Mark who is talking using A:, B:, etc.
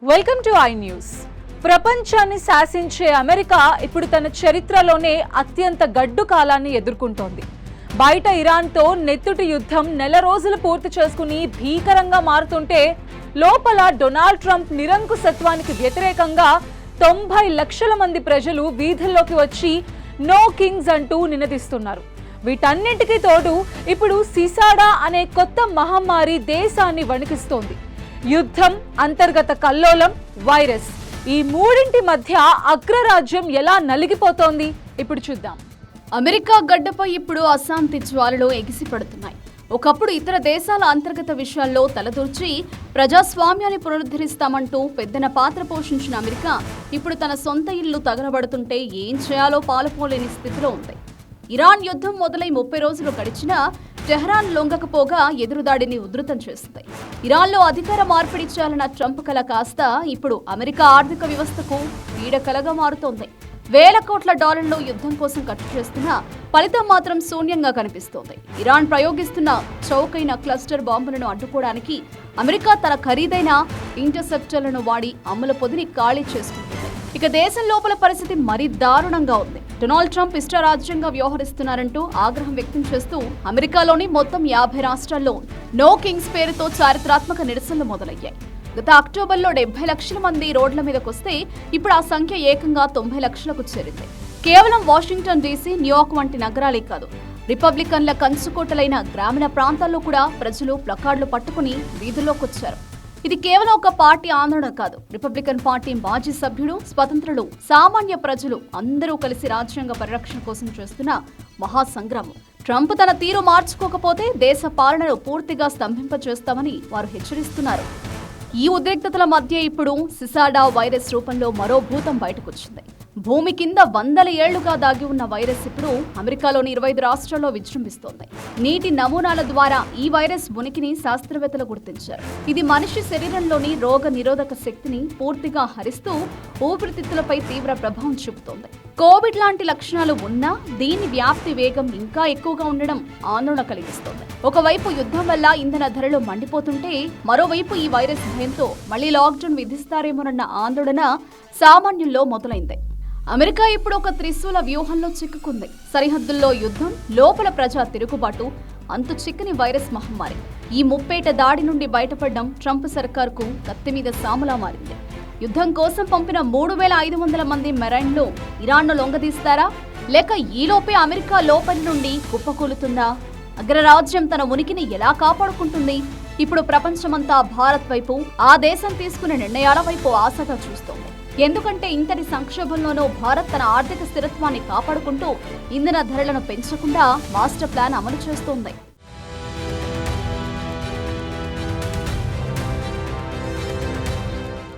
A: Welcome to I news. ప్రపంచాన్ని శాసించే America ఇప్పుడు తన చరిత్రలోనే అత్యంత గడ్డు కాలాన్ని ఎదుర్కొంటోంది. బయట ఇరాన్తో నెత్తుటి యుద్ధం నెల రోజులు పూర్తి చేసుకుని భీకరంగా మారుతుంటే లోపల డొనాల్డ్ ట్రంప్ నిరంకుశత్వానికి వ్యతిరేకంగా 90 లక్షల మంది ప్రజలు వీధుల్లోకి వచ్చి నో కింగ్స్ అంటూ నినదిస్తున్నారు. వీటన్నింటికీ తోడు ఇప్పుడు సిసాడా అనే కొత్త మహమ్మారి దేశాన్ని వణికిస్తోంది. యుద్ధం, అంతర్గత కల్లోలం, వైరస్, ఈ మూడింటి మధ్య అగ్రరాజ్యం ఎలా నలిగిపోతోంది ఇప్పుడు చూద్దాం.
B: అమెరికా గడ్డపై ఇప్పుడు అశాంతి జ్వాలలు ఎగిసిపడుతున్నాయి. ఒకప్పుడు ఇతర దేశాల అంతర్గత విషయాల్లో తలదూర్చి ప్రజాస్వామ్యాన్ని పునరుద్ధరిస్తామంటూ పెద్దన పాత్ర పోషించిన అమెరికా ఇప్పుడు తన సొంత ఇల్లు తగలబడుతుంటే ఏం చేయాలో పాలుపోలేని స్థితిలో ఉంది. ఇరాన్ యుద్ధం మొదలై 30 రోజులు గడిచినా టెహ్రాన్ లొంగకపోగా ఎదురుదాడిని ఉధృతం చేసింది. ఇరాన్లో అధికార మార్పిడి చేయాలన్న ట్రంప్ కల కాస్త ఇప్పుడు అమెరికా ఆర్థిక వ్యవస్థకు పీడకలగా మారుతోంది. వేల కోట్ల డాలర్లు యుద్ధం కోసం ఖర్చు చేస్తున్నా ఫలితం మాత్రం శూన్యంగా కనిపిస్తోంది. ఇరాన్ ప్రయోగిస్తున్న చౌకైన క్లస్టర్ బాంబులను అడ్డుకోవడానికి అమెరికా తన ఖరీదైన ఇంటర్సెప్టర్లను వాడి అమ్ముల పొదిని ఖాళీ చేసుకుంటుంది. ఇక దేశం లోపల పరిస్థితి మరీ దారుణంగా ఉంది. డొనాల్డ్ ట్రంప్ ఇష్టరాజ్యంగా వ్యవహరిస్తున్నారంటూ ఆగ్రహం వ్యక్తం చేస్తూ అమెరికాలోని మొత్తం 50 రాష్ట్రాల్లో నో కింగ్స్ పేరుతో చారిత్రాత్మక నిరసనలు మొదలయ్యాయి. గత అక్టోబర్లో 70 లక్షల మంది రోడ్ల మీదకొస్తే ఇప్పుడు ఆ సంఖ్య ఏకంగా 90 లక్షలకు చేరింది. కేవలం వాషింగ్టన్ డీసీ, న్యూయార్క్ వంటి నగరాలే కాదు, రిపబ్లికన్ల కంచుకోటలైన గ్రామీణ ప్రాంతాల్లో కూడా ప్రజలు ప్లకార్డులు పట్టుకుని వీధుల్లోకొచ్చారు. ఇది కేవలం ఒక పార్టీ ఆందోళన కాదు. రిపబ్లికన్ పార్టీ మాజీ సభ్యులు, స్వతంత్రులు, సామాన్య ప్రజలు అందరూ కలిసి రాజ్యాంగ పరిరక్షణ కోసం చేస్తున్న మహాసంగ్రామం. ట్రంప్ తన తీరు మార్చుకోకపోతే దేశ పాలనను పూర్తిగా స్తంభింపచేస్తామని వారు హెచ్చరిస్తున్నారు. ఈ ఉద్రిక్తతల మధ్య ఇప్పుడు సిసాడా వైరస్ రూపంలో మరో భూతం బయటకొచ్చింది. భూమి కింద వందల ఏళ్లుగా దాగి ఉన్న వైరస్ ఇప్పుడు అమెరికాలోని 25 రాష్ట్రాల్లో విజృంభిస్తోంది. నీటి నమూనాల ద్వారా ఈ వైరస్ ఉనికిని శాస్త్రవేత్తలు గుర్తించారు. ఇది మనిషి శరీరంలోని రోగ నిరోధక శక్తిని పూర్తిగా హరిస్తూ ఊపిరితిత్తులపై తీవ్ర ప్రభావం చూపుతోంది. కోవిడ్ లాంటి లక్షణాలు ఉన్నా దీని వ్యాప్తి వేగం ఇంకా ఎక్కువగా ఉండడం ఆందోళన కలిగిస్తోంది. ఒకవైపు యుద్ధం వల్ల ఇంధన ధరలు మండిపోతుంటే మరోవైపు ఈ వైరస్ భయంతో మళ్లీ లాక్డౌన్ విధిస్తారేమోనన్న ఆందోళన సామాన్యుల్లో మొదలైంది. అమెరికా ఇప్పుడు ఒక త్రిశూల వ్యూహంలో చిక్కుకుంది. సరిహద్దుల్లో యుద్ధం, లోపల ప్రజా తిరుగుబాటు, అంతు చిక్కని వైరస్ మహమ్మారి. ఈ ముప్పేట దాడి నుండి బయటపడడం ట్రంప్ సర్కార్కు కత్తిమీద సాములా మారింది. యుద్ధం కోసం పంపిన 3500 మంది మెరైన్లు ఇరాన్ను లొంగదీస్తారా, లేక ఈలోపే అమెరికా లోపలి నుండి కుప్పకూలుతుందా? అగ్రరాజ్యం తన ఉనికిని ఎలా కాపాడుకుంటుంది? ఇప్పుడు ప్రపంచమంతా భారత్ వైపు, ఆ దేశం తీసుకునే నిర్ణయాల వైపు ఆశగా చూస్తోంది. ఎందుకంటే ఇంతటి సంక్షోభంలోనూ భారత్ తన ఆర్థిక స్థిరత్వాన్ని కాపాడుకుంటూ ఇంధన ధరలను పెంచకుండా మాస్టర్ ప్లాన్ అమలు చేస్తోంది.